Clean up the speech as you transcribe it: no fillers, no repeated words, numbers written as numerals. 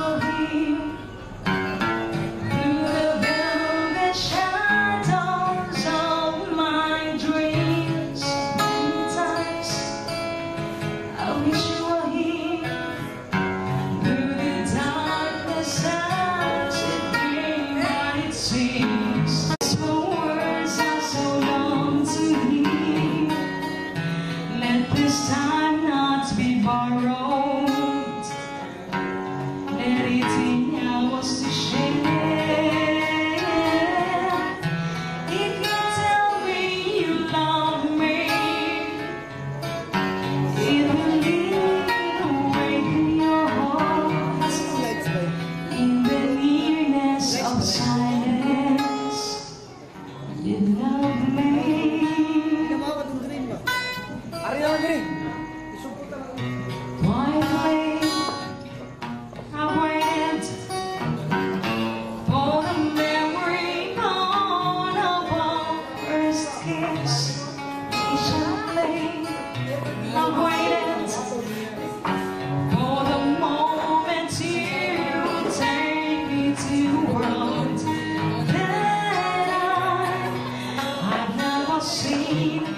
were here through the velvet shadows of my dreams. Sometimes I wish you were here through the darkness as it came and it seems. Your words are so long to me. Let this time not be borrowed. Anything I was to share. If you tell me you love me, it will lead away your heart in the nearness of silence. You love me. Quietly, I wait for the memory of our first kiss. Patiently, I waited for the moment you take me to a world that I've never seen.